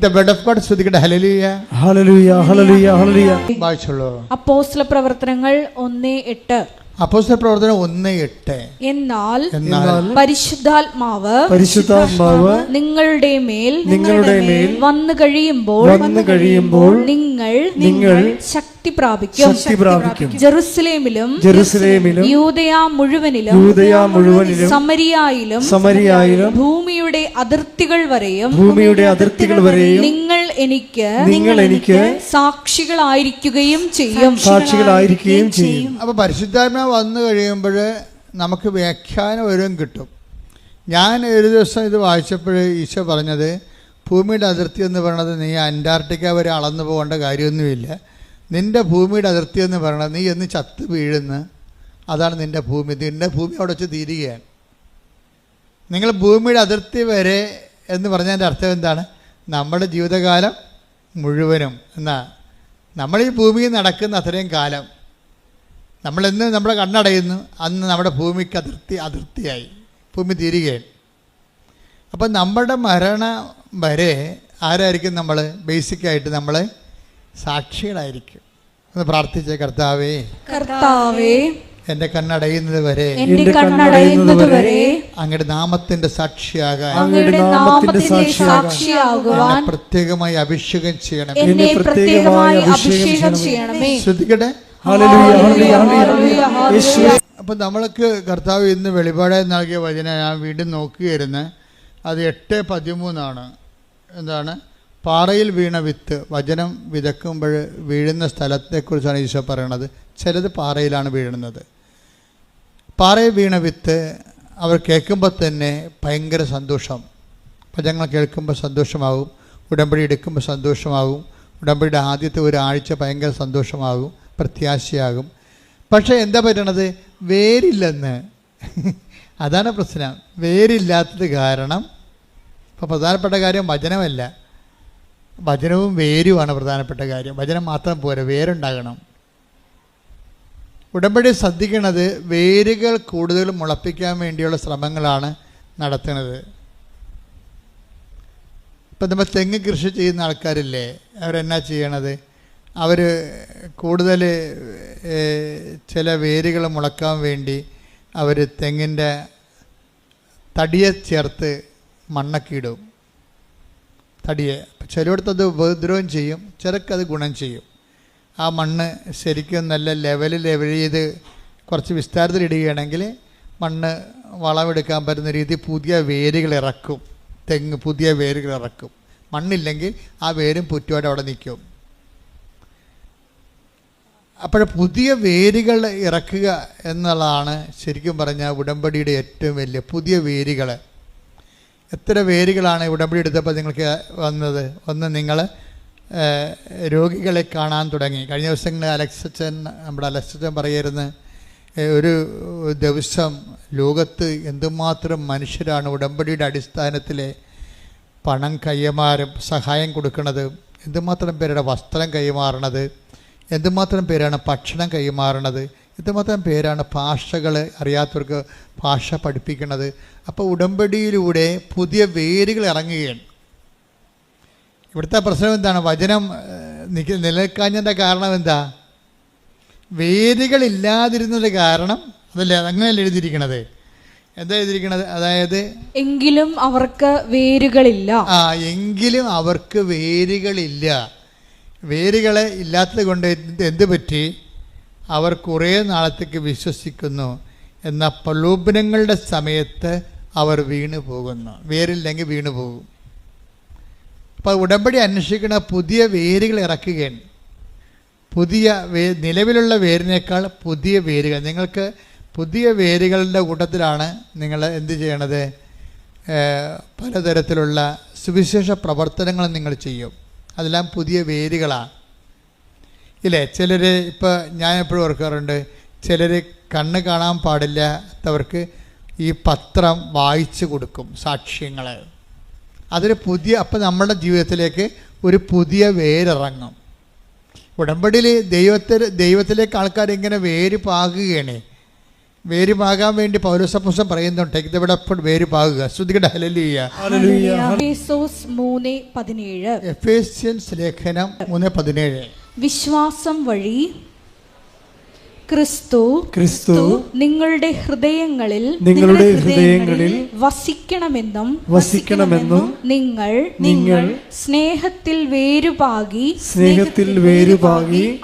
Speaker 1: The word of God ശ്രദ്ധിക്കട്ടെ. Hallelujah
Speaker 4: hallelujah hallelujah hallelujah.
Speaker 1: വായിച്ചോളൂ.
Speaker 2: അപ്പോസ്തല പ്രവർത്തനങ്ങൾ 1:8.
Speaker 1: അപ്പോസ്തല പ്രവർത്തനം 1:8.
Speaker 2: എന്നാൽ പരിശുദ്ധാത്മാവ് നിങ്ങളുടെ മേൽ വന്നു കഴിയുമ്പോൾ നിങ്ങൾ ശക്തി പ്രാപിക്കും. ജെറുസലേമിലും യൂദയാ മുഴുവനിലും സമരിയായിലും ഭൂമിയുടെ അതിർത്തികൾ വരെയും നിങ്ങൾ എനിക്ക് സാക്ഷികളായിരിക്കുകയും ചെയ്യും.
Speaker 1: അപ്പൊ പരിശുദ്ധാത്മാവ് വന്നു കഴിയുമ്പോൾ നമുക്ക് വ്യാഖ്യാനം ഓരോന്നും കിട്ടും. ഞാൻ ഒരു ദിവസം ഇത് വായിച്ചപ്പോൾ ഈശോ പറഞ്ഞത്, ഭൂമിയുടെ അതിർത്തി എന്ന് പറയുന്നത് നീ അന്റാർട്ടിക്ക വരെ അളന്നു പോകേണ്ട കാര്യമൊന്നുമില്ല. നിൻ്റെ ഭൂമിയുടെ അതിർത്തി എന്ന് പറയുന്നത് നീ എന്ന് ചത്ത് വീഴുന്ന അതാണ് നിൻ്റെ ഭൂമി. നിൻ്റെ ഭൂമി അവിടെ വെച്ച് തീരുകയാണ്. നിങ്ങൾ ഭൂമിയുടെ അതിർത്തി വരെ എന്ന് പറഞ്ഞതിൻ്റെ അർത്ഥം എന്താണ്? നമ്മുടെ ജീവിതകാലം മുഴുവനും എന്നാ. നമ്മൾ ഈ ഭൂമിയിൽ നടക്കുന്ന അത്രയും കാലം നമ്മളെന്ന് നമ്മുടെ കണ്ണടയുന്നു, അന്ന് നമ്മുടെ ഭൂമിക്ക് അതിർത്തിയായി, ഭൂമി തീരുകയാണ്. അപ്പം നമ്മുടെ മരണം വരെ ആരായിരിക്കും? നമ്മൾ ബേസിക്കായിട്ട് നമ്മൾ സാക്ഷികളായിരിക്കും. ഒന്ന് പ്രാർത്ഥിച്ച കർത്താവേ എൻ്റെ കണ്ണടയുന്നത് വരെ അങ്ങയുടെ നാമത്തിന്റെ സാക്ഷിയാകാൻ പ്രത്യേകമായി അഭിഷേകം ചെയ്യണമേ. ശ്രദ്ധിക്കട്ടെ. അപ്പം നമ്മൾക്ക് കർത്താവ് ഇന്ന് വെളിപാടായി നൽകിയ വചനം ഞാൻ വീണ്ടും നോക്കുകയായിരുന്നു. അത് 8:13 എന്താണ്? പാറയിൽ വീണ വിത്ത്. വചനം വിതക്കുമ്പോൾ വീഴുന്ന സ്ഥലത്തെക്കുറിച്ചാണ് ഈശോ പറയണത്. ചിലത് പാറയിലാണ് വീഴുന്നത്. പാറയിൽ വീണ വിത്ത് അവർ കേൾക്കുമ്പോൾ തന്നെ ഭയങ്കര സന്തോഷം. വചനങ്ങൾ കേൾക്കുമ്പോൾ സന്തോഷമാകും, ഉടമ്പടി എടുക്കുമ്പോൾ സന്തോഷമാകും, ഉടമ്പടിയുടെ ആദ്യത്തെ ഒരാഴ്ച ഭയങ്കര സന്തോഷമാകും, പ്രത്യാശയാകും. പക്ഷേ എന്താ പറ്റണത്? വേരില്ലെന്ന്. അതാണ് പ്രശ്നം. വേരില്ലാത്തത് കാരണം. ഇപ്പോൾ പ്രധാനപ്പെട്ട കാര്യം വചനമല്ല, വചനവും വേരുമാണ് പ്രധാനപ്പെട്ട കാര്യം. വചനം മാത്രം പോരാ, വേരുണ്ടാകണം. ഉടമ്പടി ശ്രദ്ധിക്കുന്നത് വേരുകൾ കൂടുതൽ മുളപ്പിക്കാൻ വേണ്ടിയുള്ള ശ്രമങ്ങളാണ് നടത്തുന്നത്. ഇപ്പം നമ്മൾ തെങ്ങ് കൃഷി ചെയ്യുന്ന ആൾക്കാരില്ലേ, അവരെന്നാ ചെയ്യണത്? അവർ കൂടുതൽ ചില വേരുകൾ മുളക്കാൻ വേണ്ടി അവർ തെങ്ങിൻ്റെ തടിയെ ചേർത്ത് മണ്ണൊക്കെ ഇടും. തടിയെ ചിലയിടത്തത് ഉപദ്രവം ചെയ്യും, ചിലക്കത് ഗുണം ചെയ്യും. ആ മണ്ണ് ശരിക്കും നല്ല ലെവൽ ചെയ്ത് കുറച്ച് വിസ്താരത്തിൽ ഇടുകയാണെങ്കിൽ മണ്ണ് വളമെടുക്കാൻ പറ്റുന്ന രീതി പുതിയ വേരുകൾ ഇറക്കും. തെങ്ങ് പുതിയ വേരുകൾ ഇറക്കും. മണ്ണില്ലെങ്കിൽ ആ വേരും പുറ്റുമായിട്ട് അവിടെ നിൽക്കും. അപ്പോൾ പുതിയ വേരുകൾ ഇറക്കുക എന്നുള്ളതാണ് ശരിക്കും പറഞ്ഞാൽ ഉടമ്പടിയുടെ ഏറ്റവും വലിയ പുതിയ വേരുകൾ. എത്ര വേരുകളാണ് ഉടമ്പടി എടുത്തപ്പോൾ നിങ്ങൾക്ക് വന്നത്? ഒന്ന്, നിങ്ങൾ രോഗികളെ കാണാൻ തുടങ്ങി. കഴിഞ്ഞ ദിവസങ്ങളിൽ നമ്മുടെ അലക്സച്ചൻ പറയായിരുന്നു, ഒരു ദിവസം ലോകത്ത് എന്തുമാത്രം മനുഷ്യരാണ് ഉടമ്പടിയുടെ അടിസ്ഥാനത്തിൽ പണം കൈമാറും, സഹായം കൊടുക്കുന്നത്, എന്തുമാത്രം പേരുടെ വസ്ത്രം കൈമാറണത്, എന്തുമാത്രം പേരാണ് ഭക്ഷണം കൈമാറണത്, എന്തുമാത്രം പേരാണ് ഭാഷകൾ അറിയാത്തവർക്ക് ഭാഷ പഠിപ്പിക്കുന്നത്. അപ്പോൾ ഉടമ്പടിയിലൂടെ പുതിയ വേരുകൾ ഇറങ്ങുകയാണ്. ഇവിടുത്തെ പ്രശ്നം എന്താണ്? വചനം നിലനിൽക്കാഞ്ഞതിൻ്റെ കാരണം എന്താ? വേരുകളില്ലാതിരുന്നത് കാരണം. അതല്ലേ, അങ്ങനെയല്ല എഴുതിയിരിക്കണത്. എന്താ എഴുതിയിരിക്കണത്? അതായത്
Speaker 2: എങ്കിലും അവർക്ക് വേരുകളില്ല.
Speaker 1: എങ്കിലും അവർക്ക് വേരുകളില്ല. വേരുകളെ ഇല്ലാത്തത് കൊണ്ട് എന്ത് പറ്റി? അവർ കുറേ നാളത്തേക്ക് വിശ്വസിക്കുന്നു, എന്നാൽ പ്രലോഭനങ്ങളുടെ സമയത്ത് അവർ വീണു പോകുന്നു. വേരില്ലെങ്കിൽ വീണു പോകും. അപ്പോൾ ഉടമ്പടി അന്വേഷിക്കുന്ന പുതിയ വേരുകൾ ഇറക്കുകയാണ്. പുതിയ നിലവിലുള്ള വേരിനേക്കാൾ പുതിയ വേരുകൾ. നിങ്ങൾക്ക് പുതിയ വേരുകളുടെ കൂട്ടത്തിലാണ് നിങ്ങൾ എന്ത് ചെയ്യണത്? പലതരത്തിലുള്ള സുവിശേഷ പ്രവർത്തനങ്ങൾ നിങ്ങൾ ചെയ്യും. അതെല്ലാം പുതിയ വേരുകളാണ് ഇല്ലേ? ചിലർ, ഇപ്പോൾ ഞാൻ എപ്പോഴും ഓർക്കാറുണ്ട്, ചിലർ കണ്ണ് കാണാൻ പാടില്ലാത്തവർക്ക് ഈ പത്രം വായിച്ചു കൊടുക്കും, സാക്ഷ്യങ്ങൾ. അതൊരു പുതിയ, അപ്പം നമ്മുടെ ജീവിതത്തിലേക്ക് ഒരു പുതിയ വേരിറങ്ങും. ഉടമ്പടിയിൽ ദൈവത്തിലേക്ക് ആൾക്കാർ ഇങ്ങനെ വേര് പാകുകയാണ്. വേര് പാകാൻ വേണ്ടി പൗലോസപ്പോസ്തലൻ പറയുന്നുണ്ട്, ടേക്ക് ദ വുഡ് അപ്പ്, വേര് പാകുക. ശ്രുതികട ഹല്ലേലൂയ. എഫേസ്യൻസ് ലേഖനം 3:17.
Speaker 2: വിശ്വാസം വഴി ക്രിസ്തു നിങ്ങളുടെ ഹൃദയങ്ങളിൽ വസിക്കണമെന്നും നിങ്ങൾ സ്നേഹത്തിൽ വേരുപാകി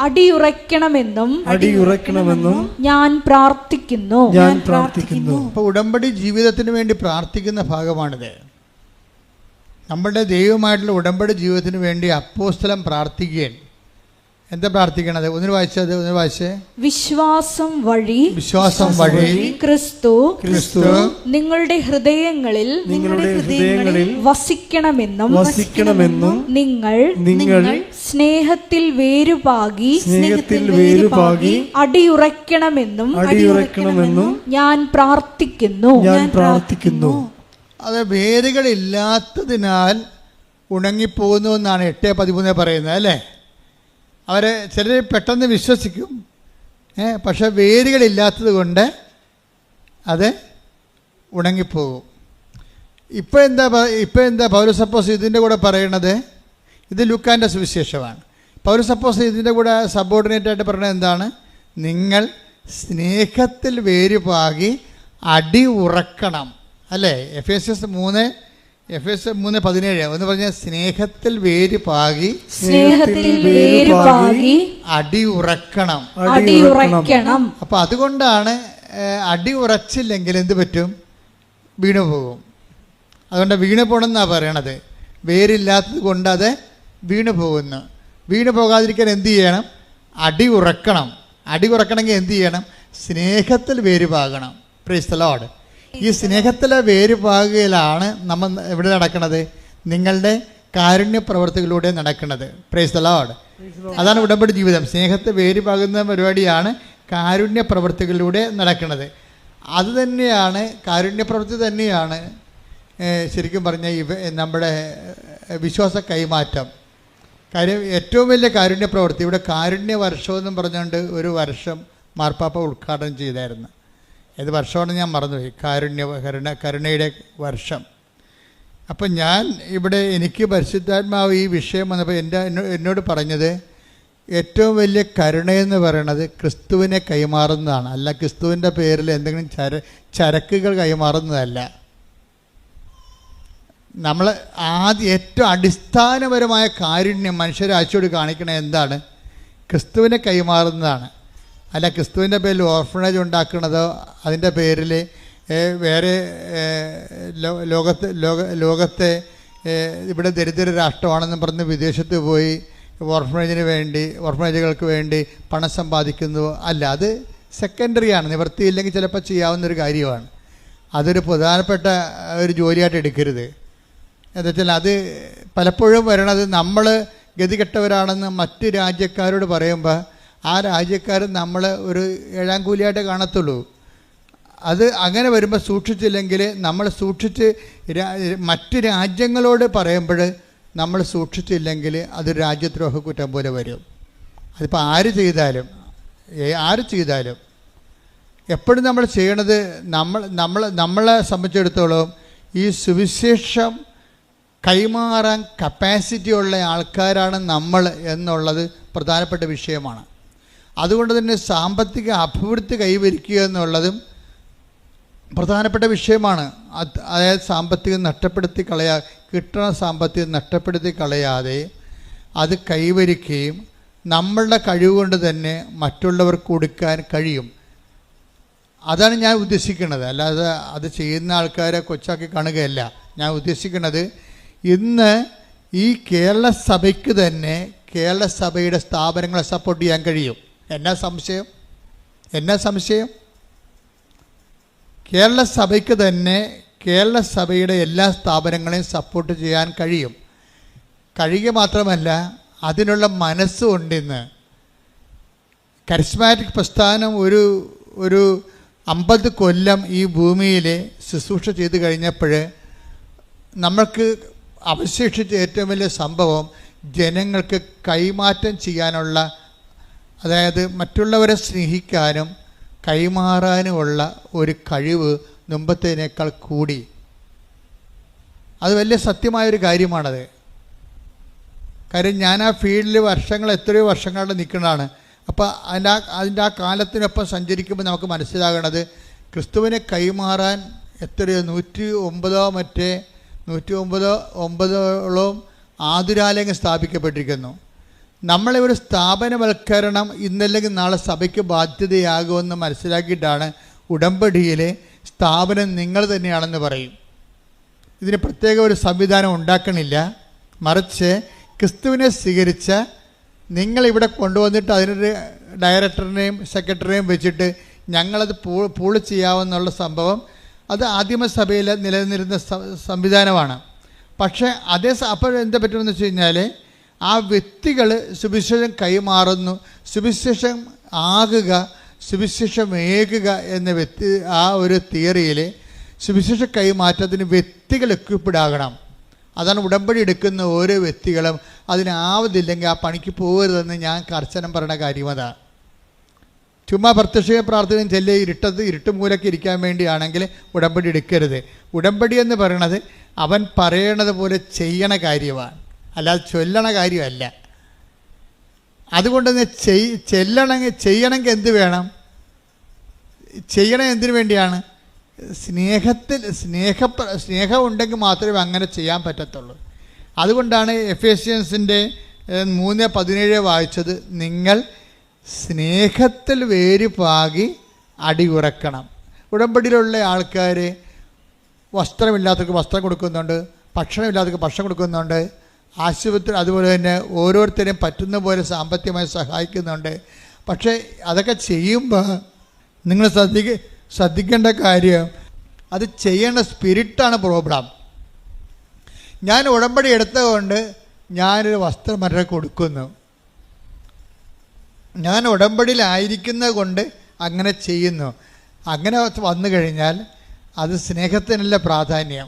Speaker 2: അടിയുറയ്ക്കണമെന്നും ഞാൻ പ്രാർത്ഥിക്കുന്നു.
Speaker 1: അപ്പോൾ ഉടമ്പടി ജീവിതത്തിന് വേണ്ടി പ്രാർത്ഥിക്കുന്ന ഭാഗമാണിത്. നമ്മുടെ ദൈവമായിട്ടുള്ള ഉടമ്പടി ജീവിതത്തിന് വേണ്ടി അപ്പോസ്തലൻ പ്രാർത്ഥിക്കുകയാണ്. എന്താ പ്രാർത്ഥിക്കണത്? ഒന്ന് വായിച്ചേ.
Speaker 2: വിശ്വാസം വഴി ക്രിസ്തു നിങ്ങളുടെ ഹൃദയങ്ങളിൽ വസിക്കണമെന്നും നിങ്ങൾ സ്നേഹത്തിൽ വേരുപാകി അടിയുറയ്ക്കണമെന്നും ഞാൻ പ്രാർത്ഥിക്കുന്നു.
Speaker 1: അത് വേരുകളില്ലാത്തതിനാൽ ഉണങ്ങിപ്പോകുന്നു എന്നാണ് 8:13 പറയുന്നത് അല്ലേ? ചിലർ പെട്ടെന്ന് വിശ്വസിക്കും, പക്ഷെ വേരുകളില്ലാത്തത് കൊണ്ട് അത് ഉണങ്ങിപ്പോകും. ഇപ്പോൾ എന്താ പൗലോസപ്പോസ്തലൻ ഇതിൻ്റെ കൂടെ പറയണത്? ഇത് ലൂക്കാൻ്റെ സുവിശേഷമാണ്. പൗലോസപ്പോസ്തലൻ ഇതിൻ്റെ കൂടെ സബോർഡിനേറ്റായിട്ട് പറയുന്നത് എന്താണ്? നിങ്ങൾ സ്നേഹത്തിൽ വേരുപാകി അടി ഉറക്കണം അല്ലേ? എഫേസ്യസ് 3:17 ഒന്ന് പറഞ്ഞ സ്നേഹത്തിൽ വേരുപാകി അടി ഉറക്കണം. അപ്പൊ അതുകൊണ്ടാണ് അടി ഉറച്ചില്ലെങ്കിൽ എന്ത് പറ്റും? വീണു പോകും. അതുകൊണ്ട് വീണു പോകണമെന്നാണ് പറയണത്. വേരില്ലാത്തത് കൊണ്ട് അത് വീണു പോകുന്നു. വീണു പോകാതിരിക്കാൻ എന്ത് ചെയ്യണം? അടി ഉറക്കണം. അടി ഉറക്കണമെങ്കിൽ എന്ത് ചെയ്യണം? സ്നേഹത്തിൽ വേരുപാകണം. Praise the Lord. ഈ സ്നേഹത്തിലെ വേരുപാകയിലാണ് നമ്മൾ എവിടെ നടക്കുന്നത്? നിങ്ങളുടെ കാരുണ്യ പ്രവർത്തികളിലൂടെ നടക്കുന്നത്. Praise the Lord. അതാണ് ഉടമ്പടി ജീവിതം. സ്നേഹത്തെ വേരുപാകുന്ന പരിപാടിയാണ് കാരുണ്യ പ്രവർത്തികളിലൂടെ നടക്കുന്നത്. അത് തന്നെയാണ്, കാരുണ്യ പ്രവൃത്തി തന്നെയാണ് ശരിക്കും പറഞ്ഞാൽ നമ്മുടെ വിശ്വാസ കൈമാറ്റം. കാര്യം ഏറ്റവും വലിയ കാരുണ്യ പ്രവൃത്തി. ഇവിടെ കാരുണ്യ വർഷമെന്നും പറഞ്ഞുകൊണ്ട് ഒരു വർഷം മാർപ്പാപ്പ ഉദ്ഘാടനം ചെയ്തായിരുന്നു. ഏത് വർഷമാണ് ഞാൻ മറന്നുപോയി. കരുണയുടെ വർഷം. അപ്പം ഞാൻ ഇവിടെ എനിക്ക് പരിശുദ്ധാത്മാവ് ഈ വിഷയം വന്നപ്പോൾ എന്നോട് പറഞ്ഞത് ഏറ്റവും വലിയ കരുണയെന്ന് പറയണത് ക്രിസ്തുവിനെ കൈമാറുന്നതാണ്, അല്ല ക്രിസ്തുവിൻ്റെ പേരിൽ എന്തെങ്കിലും ചരക്കുകൾ കൈമാറുന്നതല്ല. നമ്മൾ ഏറ്റവും അടിസ്ഥാനപരമായ കാരുണ്യം മനുഷ്യരാശിയോട് കാണിക്കണത് എന്താണ്? ക്രിസ്തുവിനെ കൈമാറുന്നതാണ്. അല്ല ക്രിസ്തുവിൻ്റെ പേരിൽ ഓർഫണേജ് ഉണ്ടാക്കുന്നതോ അതിൻ്റെ പേരിൽ വേറെ ലോകത്തെ ഇവിടെ ദരിദ്ര രാഷ്ട്രമാണെന്ന് പറഞ്ഞ് വിദേശത്ത് പോയി ഓർഫണേജുകൾക്ക് വേണ്ടി പണം സമ്പാദിക്കുന്നതോ അല്ല. അത് സെക്കൻഡറിയാണ്. നിവൃത്തിയില്ലെങ്കിൽ ചിലപ്പോൾ ചെയ്യാവുന്നൊരു കാര്യമാണ്. അതൊരു പ്രധാനപ്പെട്ട ഒരു ജോലിയായിട്ട് എടുക്കരുത്. എന്താ വെച്ചാൽ അത് പലപ്പോഴും വരണത് നമ്മൾ ഗതികെട്ടവരാണെന്ന് മറ്റ് രാജ്യക്കാരോട് പറയുമ്പോൾ ആ രാജ്യക്കാർ നമ്മൾ ഒരു ഏഴാം കൂലിയായിട്ട് കാണത്തുള്ളൂ. അത് അങ്ങനെ വരുമ്പോൾ സൂക്ഷിച്ചില്ലെങ്കിൽ നമ്മൾ മറ്റ് രാജ്യങ്ങളോട് പറയുമ്പോൾ നമ്മൾ സൂക്ഷിച്ചില്ലെങ്കിൽ അത് രാജ്യദ്രോഹ കുറ്റം പോലെ വരും. അതിപ്പോൾ ആര് ചെയ്താലും എപ്പോഴും നമ്മൾ ചെയ്യണത് നമ്മളെ സംബന്ധിച്ചിടത്തോളം ഈ സുവിശേഷം കൈമാറാൻ കപ്പാസിറ്റി ഉള്ള ആൾക്കാരാണ് നമ്മൾ എന്നുള്ളത് പ്രധാനപ്പെട്ട വിഷയമാണ്. അതുകൊണ്ട് തന്നെ സാമ്പത്തിക അഭിവൃദ്ധി കൈവരിക്കുക എന്നുള്ളതും പ്രധാനപ്പെട്ട വിഷയമാണ്. അതായത് കിട്ടുന്ന സാമ്പത്തികം നഷ്ടപ്പെടുത്തി കളയാതെ അത് കൈവരിക്കുകയും നമ്മളുടെ കഴിവുകൊണ്ട് തന്നെ മറ്റുള്ളവർക്ക് കൊടുക്കാൻ കഴിയും. അതാണ് ഞാൻ ഉദ്ദേശിക്കുന്നത്. അല്ലാതെ അത് ചെയ്യുന്ന ആൾക്കാരെ കൊച്ചാക്കി കാണുകയല്ല. ഞാൻ ഉദ്ദേശിക്കുന്നത് ഇന്ന് ഈ കേരള സഭയ്ക്ക് തന്നെ കേരള സഭയുടെ സ്ഥാപനങ്ങളെ സപ്പോർട്ട് ചെയ്യാൻ കഴിയും. എന്നാ സംശയം? കേരള സഭയ്ക്ക് തന്നെ കേരള സഭയുടെ എല്ലാ സ്ഥാപനങ്ങളെയും സപ്പോർട്ട് ചെയ്യാൻ കഴിയുക മാത്രമല്ല അതിനുള്ള മനസ്സുകൊണ്ടിന്ന് കരിസ്മാറ്റിക് പ്രസ്ഥാനം ഒരു 50 കൊല്ലം ഈ ഭൂമിയിൽ ശുശ്രൂഷ ചെയ്ത് കഴിഞ്ഞപ്പോൾ നമ്മൾക്ക് അവശേഷിച്ച ഏറ്റവും വലിയ സംഭവം ജനങ്ങൾക്ക് കൈമാറ്റം ചെയ്യാനുള്ള, അതായത് മറ്റുള്ളവരെ സ്നേഹിക്കാനും കൈമാറാനുമുള്ള ഒരു കഴിവ് മുമ്പത്തേനേക്കാൾ കൂടി. അത് വലിയ സത്യമായൊരു കാര്യമാണത്. കാര്യം ഞാൻ ആ ഫീൽഡിൽ എത്രയോ വർഷങ്ങളുടെ നിൽക്കുന്നതാണ്. അപ്പോൾ അതിൻ്റെ ആ കാലത്തിനൊപ്പം സഞ്ചരിക്കുമ്പോൾ നമുക്ക് മനസ്സിലാകണത് ക്രിസ്തുവിനെ കൈമാറാൻ എത്രയോ 109 ആതുരാലയങ്ങൾ സ്ഥാപിക്കപ്പെട്ടിരിക്കുന്നു. നമ്മളെ ഒരു സ്ഥാപനവൽക്കരണം ഇന്നല്ലെങ്കിൽ നാളെ സഭയ്ക്ക് ബാധ്യതയാകുമെന്ന് മനസ്സിലാക്കിയിട്ടാണ് ഉടമ്പടിയിലെ സ്ഥാപനം നിങ്ങൾ തന്നെയാണെന്ന് പറയും. ഇതിന് പ്രത്യേക ഒരു സംവിധാനം ഉണ്ടാക്കണില്ല. മറിച്ച് ക്രിസ്തുവിനെ സ്വീകരിച്ച നിങ്ങളിവിടെ കൊണ്ടുവന്നിട്ട് അതിനൊരു ഡയറക്ടറിനെയും സെക്രട്ടറിയെയും വെച്ചിട്ട് ഞങ്ങളത് പൂൾ ചെയ്യാമെന്നുള്ള സംഭവം അത് ആദിമസഭയിൽ നിലനിന്നിരുന്ന സംവിധാനമാണ്. പക്ഷേ അപ്പോൾ എന്താ പറ്റുമെന്ന് വെച്ച് കഴിഞ്ഞാൽ ആ വ്യക്തികൾ സുവിശേഷം കൈമാറുന്നു, സുവിശേഷം ആകുക, സുവിശേഷമേകുക എന്ന ആ ഒരു തിയറിയിൽ സുവിശേഷ കൈമാറ്റത്തിന് വ്യക്തികൾ എക്വിപ്പിഡാകണം. അതാണ് ഉടമ്പടി എടുക്കുന്ന ഓരോ വ്യക്തികളും അതിനാവതില്ലെങ്കിൽ ആ പണിക്ക് പോകരുതെന്ന് ഞാൻ കർശനം പറയുന്ന കാര്യം അതാണ്. ചുമ്മാ പ്രത്യക്ഷ പ്രാർത്ഥനയും ചെല്ല് ഇരുട്ട് മൂലയ്ക്ക് ഇരിക്കാൻ വേണ്ടിയാണെങ്കിൽ ഉടമ്പടി എടുക്കരുത്. ഉടമ്പടി എന്ന് പറയണത് അവൻ പറയണത് പോലെ ചെയ്യണ കാര്യമാണ്, അല്ലാതെ ചൊല്ലണ കാര്യമല്ല. അതുകൊണ്ട് തന്നെ ചെയ്യണമെങ്കിൽ എന്ത് വേണം? ചെയ്യണം എന്തിനു വേണ്ടിയാണ്? സ്നേഹം ഉണ്ടെങ്കിൽ മാത്രമേ അങ്ങനെ ചെയ്യാൻ പറ്റത്തുള്ളൂ. അതുകൊണ്ടാണ് എഫേസ്യൻസിൻ്റെ 3:17 വായിച്ചത്, നിങ്ങൾ സ്നേഹത്തിൽ വേര് പാകി അടിയുറക്കണം. ഉടമ്പടിയിലുള്ള ആൾക്കാർ വസ്ത്രമില്ലാത്തവർക്ക് വസ്ത്രം കൊടുക്കുന്നുണ്ട്, ഭക്ഷണമില്ലാത്തവർക്ക് ഭക്ഷണം കൊടുക്കുന്നുണ്ട്, ആശുപത്രി അതുപോലെ തന്നെ ഓരോരുത്തരെയും പറ്റുന്ന പോലെ സാമ്പത്തികമായി സഹായിക്കുന്നുണ്ട്. പക്ഷേ അതൊക്കെ ചെയ്യുമ്പോൾ നിങ്ങൾ ശ്രദ്ധിക്കേണ്ട കാര്യം, അത് ചെയ്യേണ്ട സ്പിരിറ്റാണ് പ്രോബ്ലം. ഞാൻ ഉടമ്പടി എടുത്തതുകൊണ്ട് ഞാനൊരു വസ്ത്രം മറ്റേ കൊടുക്കുന്നു, ഞാൻ ഉടമ്പടിയിലായിരിക്കുന്നത് കൊണ്ട് അങ്ങനെ ചെയ്യുന്നു. അങ്ങനെ വന്നു കഴിഞ്ഞാൽ അത് സ്നേഹത്തിനല്ല പ്രാധാന്യം,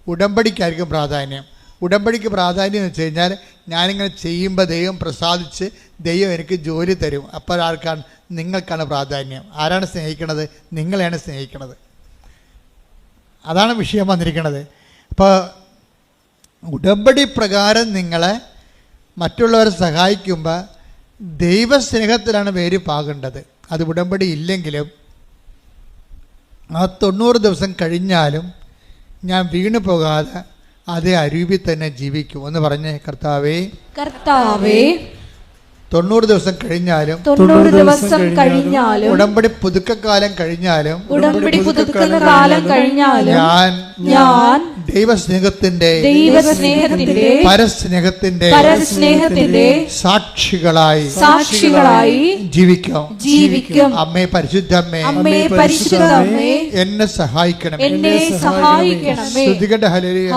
Speaker 1: ഉടമ്പടിക്കായിരിക്കും പ്രാധാന്യം. ഉടമ്പടിക്ക് പ്രാധാന്യം എന്ന് വെച്ച് കഴിഞ്ഞാൽ ഞാനിങ്ങനെ ചെയ്യുമ്പോൾ ദൈവം പ്രസാദിച്ച് ദൈവം എനിക്ക് ജോലി തരും. അപ്പോൾ ആർക്കാണ്? നിങ്ങൾക്കാണ് പ്രാധാന്യം. ആരാണ് സ്നേഹിക്കണത്? നിങ്ങളെയാണ് സ്നേഹിക്കണത്. അതാണ് വിഷയം വന്നിരിക്കുന്നത്. അപ്പോൾ ഉടമ്പടി പ്രകാരം നിങ്ങളെ മറ്റുള്ളവരെ സഹായിക്കുമ്പോൾ ദൈവസ്നേഹത്തിലാണ് വേര് പാകേണ്ടത്. അത് ഉടമ്പടി ഇല്ലെങ്കിലും ആ 90 ദിവസം കഴിഞ്ഞാലും ഞാൻ വീണു പോകാതെ അതേ അരൂപിൽ തന്നെ ജീവിക്കും എന്ന് പറഞ്ഞേ. കർത്താവേ 90 ദിവസം കഴിഞ്ഞാലും ഉടമ്പടി പുതുക്കക്കാലം കഴിഞ്ഞാലും ഞാൻ ദൈവസ്നേഹത്തിന്റെ പരസ്നേഹത്തിന്റെ സാക്ഷികളായി ജീവിക്കും. അമ്മേ പരിശുദ്ധമ്മേ എന്നെ സഹായിക്കണം. സ്തുതിക്കട്ടെ. ഹല്ലേലൂയ.